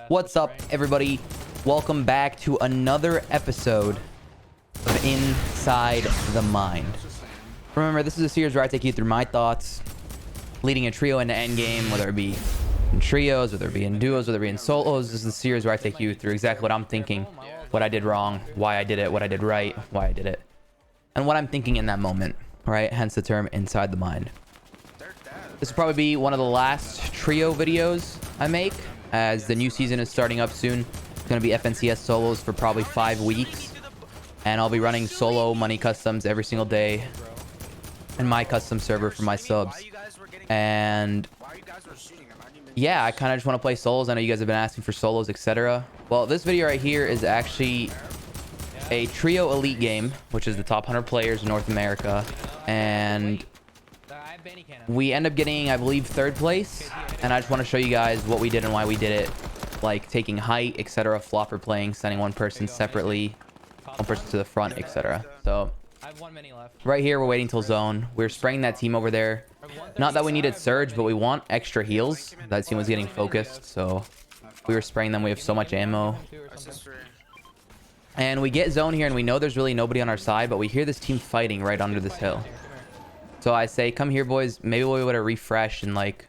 What's up, everybody? Welcome back to another episode of Inside the Mind. Remember, this is a series where I take you through my thoughts, leading a trio into endgame, whether it be in trios, whether it be in duos, whether it be in solos. This is a series where I take you through exactly what I'm thinking, what I did wrong, why I did it, what I did right, why I did it, and what I'm thinking in that moment, right? Hence the term Inside the Mind. This will probably be one of the last trio videos I make, as the new season is starting up soon. It's going to be FNCS solos for probably 5 weeks. And I'll be running solo money customs every single day. And my custom server for my subs. And yeah, I kind of just want to play solos. I know you guys have been asking for solos, etc. Well, this video right here is actually a trio elite game, which is the top 100 players in North America. And we end up getting, I believe, 3rd place. And I just want to show you guys what we did and why we did it. Like taking height, etc. Flopper playing, sending one person separately, one person to the front, etc. So right here, we're waiting till zone. We're spraying that team over there. Not that we needed surge, but we want extra heals. That team was getting focused, so we were spraying them. We have so much ammo. And we get zone here, and we know there's really nobody on our side, but we hear this team fighting right under this hill. So I say, come here, boys. Maybe we would have refreshed and like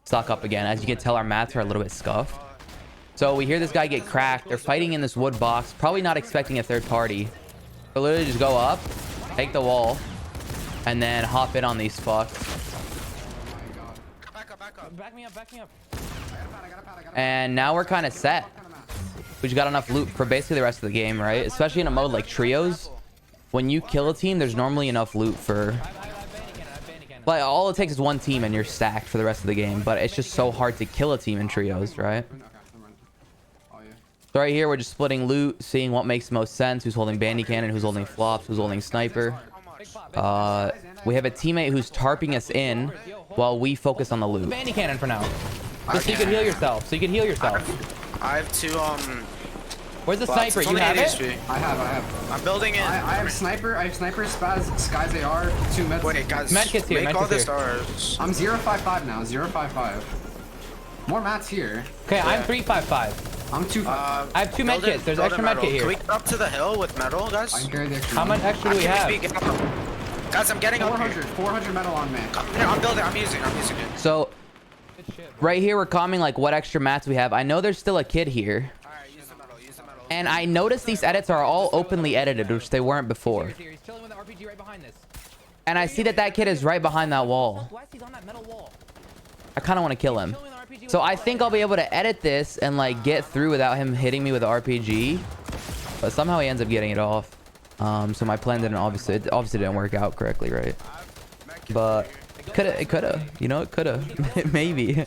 stock up again. As you can tell, our mats are a little bit scuffed. So we hear this guy get cracked. They're fighting in this wood box, probably not expecting a third party. So literally just go up, take the wall, and then hop in on these fucks. Back me up. And now we're kind of set. We just got enough loot for basically the rest of the game, right? Especially in a mode like trios. When you kill a team, there's normally enough loot for... Like, all it takes is one team and you're stacked for the rest of the game. But it's just so hard to kill a team in trios, right? So right here, we're just splitting loot, seeing what makes the most sense. Who's holding bandy cannon, who's holding flops, who's holding sniper. We have a teammate who's tarping us in while we focus on the loot. Bandy cannon for now. Just so you can heal yourself. I have two, Where's the sniper? You have it? I have. I'm building in. I have sniper, Spaz, Skies AR, 2 meds. Wait, guys. Medkit's here, Make all medkit's the here. stars. I'm 055 now, 055. More mats here. Okay, I'm 355. I'm 255. I have 2 medkits. There's extra medkit here. Can we get up to the hill with metal, guys? I can carry the extra. How much extra do we have? Guys, I'm getting up 400 metal on me. I'm building. I'm using it. So right here, we're commenting like what extra mats we have. I know there's still a kid here. Alright, use the metal. And I noticed these edits are all openly edited, which they weren't before. He's chilling with the RPG right behind this. And I see that that kid is right behind that wall. He's on that metal wall. I kind of want to kill him. So I think I'll be able to edit this and like get through without him hitting me with the RPG. But somehow he ends up getting it off. So my plan didn't obviously didn't work out correctly, right? But it coulda, you know, it coulda, maybe.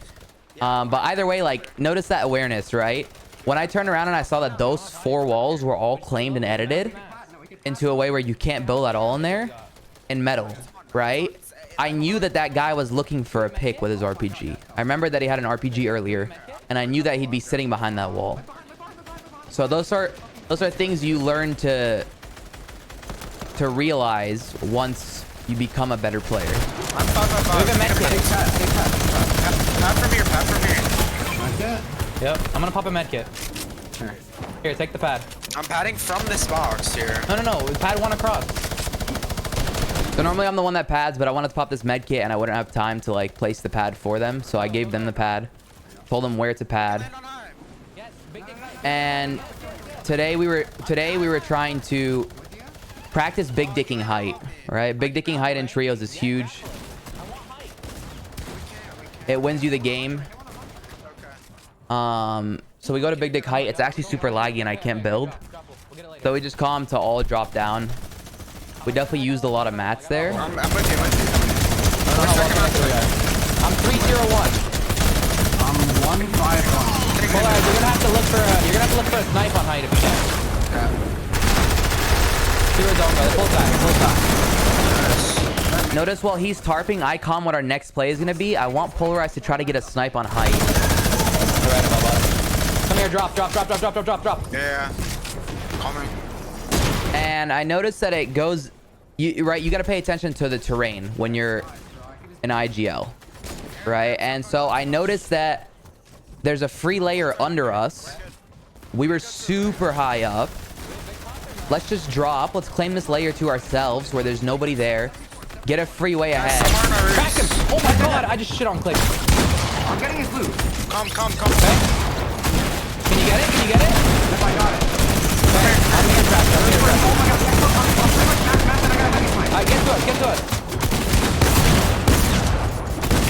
But either way, like notice that awareness, right? When I turned around and I saw that those 4 walls were all claimed and edited into a way where you can't build at all in there in metal, right? I knew that that guy was looking for a pick with his RPG. I remember that he had an RPG earlier, and I knew that he'd be sitting behind that wall. So those are things you learn to realize once you become a better player. I'm 555. Pat from here. Yep, I'm gonna pop a medkit. Sure. Here, take the pad. I'm padding from this box here. No. Pad 1 across. So normally I'm the one that pads, but I wanted to pop this med kit and I wouldn't have time to like place the pad for them. So I gave them the pad, told them where to pad. And today we were trying to practice big dicking height, right? Big dicking height in trios is huge. It wins you the game. So we go to big dick height. It's actually super laggy and I can't build. So we just call them to all drop down. We definitely used a lot of mats there. I'm with you. I'm 301. I'm 151. Hold on, you're gonna have to look for a snipe on height if you can. Zero zone, brother. Full time. Notice while he's tarping, I calm what our next play is gonna be. I want Polarized to try to get a snipe on height. Alright, come here, drop. Yeah. Coming. And I noticed that it goes... You got to pay attention to the terrain when you're in IGL, right? And so I noticed that There's a free layer under us. We were super high up. Let's just drop. Let's claim this layer to ourselves where there's nobody there. Get a free way ahead. Crack him! Oh my god, I just shit on Click. I'm getting his loot. Come. Okay. Can you get it? Can you get it? Yep, I got it. Okay. I'm here, Trash. I'm here, Trash. Oh my god, Alright, get to us, get to us.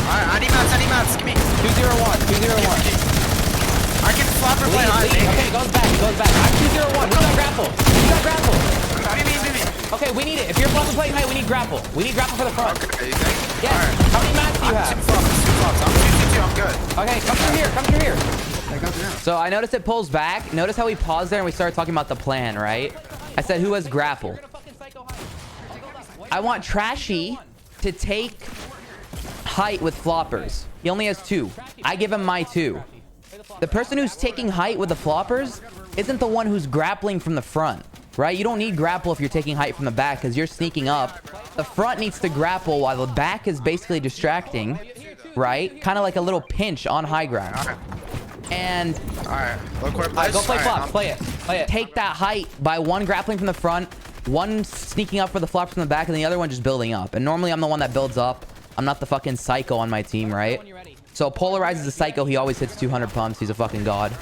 Alright, I need mats, give me. 201. I can flop or play high, Lead. baby. Okay, goes back. I'm 201. Who's got grapple? Give me. Okay, we need it. If you're flopping playing high, we need grapple. We need grapple for the front. Okay, you think? Yes. Alright. How many mats do you have? Two flops. I'm 2-2-2, I'm good. Okay, come through here. I got you. So I noticed it pulls back. Notice how we paused there and we started talking about the plan, right? I said, who has grapple? I want Trashy to take height with floppers. He only has 2. I give him my 2. The person who's taking height with the floppers isn't the one who's grappling from the front, right? You don't need grapple if you're taking height from the back because you're sneaking up. The front needs to grapple while the back is basically distracting, right? Kind of like a little pinch on high ground. And Alright, look where it Alright, go play plays. flops. Play it. take that height by one grappling from the front, one sneaking up for the flops from the back, and the other one just building up. And normally I'm the one that builds up. I'm not the fucking psycho on my team, right? So Polarize is a psycho. He always hits 200 pumps. He's a fucking god.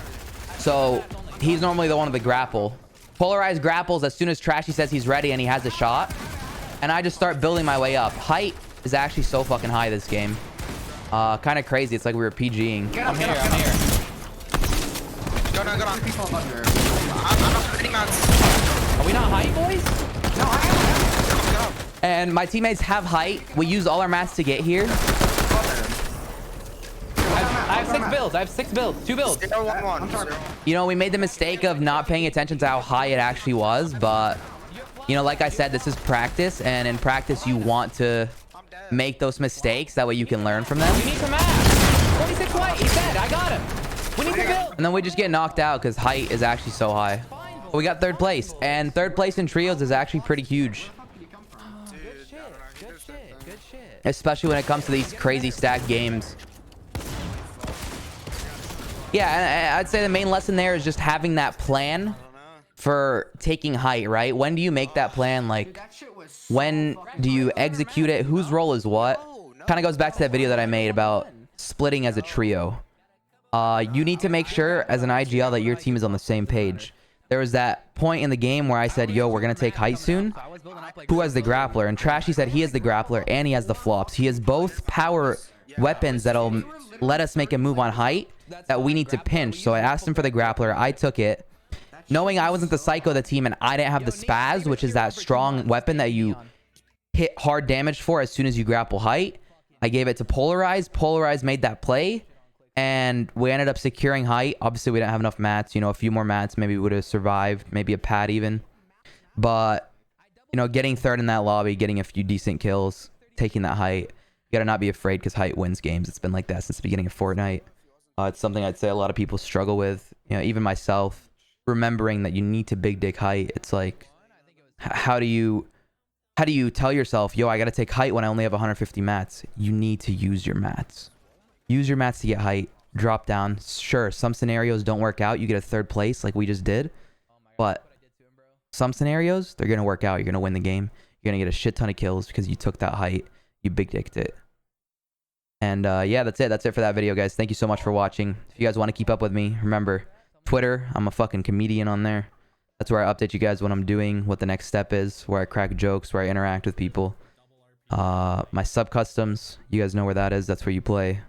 So he's normally the one with the grapple. Polarize grapples as soon as Trashy says he's ready and he has a shot. And I just start building my way up. Height is actually so fucking high this game. Kind of crazy. It's like we were PGing. I'm here. Go down. People under. I'm not hitting mats. Are we not high, boys? No, I am. And my teammates have height. We use all our mats to get here. I have 6 builds. 2 builds. 0-1-1. You know, we made the mistake of not paying attention to how high it actually was. But, you know, like I said, this is practice. And in practice, you want to make those mistakes. That way you can learn from them. We need some mass. 46 white. He's dead. I got him. We need to build. And then we just get knocked out because height is actually so high. But we got 3rd place. And 3rd place in trios is actually pretty huge. Good shit. Especially when it comes to these crazy stacked games. Yeah, I'd say the main lesson there is just having that plan for taking height, right? When do you make that plan? Like, when do you execute it? Whose role is what? Kind of goes back to that video that I made about splitting as a trio. You need to make sure as an IGL that your team is on the same page. There was that point in the game where I said, yo, we're going to take height soon. Who has the grappler? And Trashy said he has the grappler and he has the flops. He has both power weapons that'll let us make a move on height that we need to pinch. So I asked him for the grappler. I took it. Knowing I wasn't the psycho of the team and I didn't have the spaz, which is that strong weapon that you hit hard damage for as soon as you grapple height, I gave it to Polarize. Polarize made that play. And we ended up securing height. Obviously, we didn't have enough mats. You know, a few more mats, maybe we would have survived. Maybe a pad even. But, you know, getting 3rd in that lobby, getting a few decent kills, taking that height. You gotta not be afraid because height wins games. It's been like that since the beginning of Fortnite. It's something I'd say a lot of people struggle with. You know, even myself, remembering that you need to big dig height. It's like, how do you tell yourself, yo, I gotta take height when I only have 150 mats? You need to use your mats. Use your mats to get height. Drop down. Sure, some scenarios don't work out. You get a 3rd place like we just did. But some scenarios, they're going to work out. You're going to win the game. You're going to get a shit ton of kills because you took that height. You big dicked it. And yeah, that's it. That's it for that video, guys. Thank you so much for watching. If you guys want to keep up with me, remember, Twitter, I'm a fucking comedian on there. That's where I update you guys what I'm doing, what the next step is, where I crack jokes, where I interact with people. My sub customs, you guys know where that is. That's where you play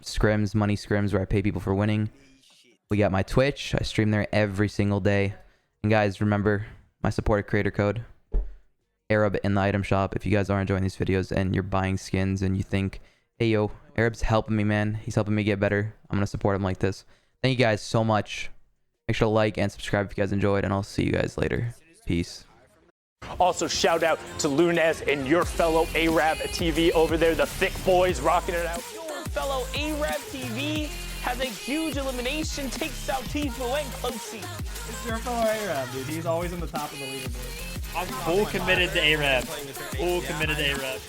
scrims, money scrims, where I pay people for winning. We got my Twitch. I stream there every single day. And guys, remember my supported creator code, Arab, in the item shop. If you guys are enjoying these videos and you're buying skins and you think, hey yo, Arab's helping me, man, he's helping me get better, I'm gonna support him like this. Thank you guys so much. Make sure to like and subscribe if you guys enjoyed, and I'll see you guys later. Peace. Also, shout out to Lunez and your fellow Arab TV over there, the thick boys rocking it out. Your fellow Arab TV has a huge elimination, takes out Tfue and Closey. It's your fellow Arab, dude. He's always on the top of the leaderboard. Full committed to Arab. Full committed to Arab.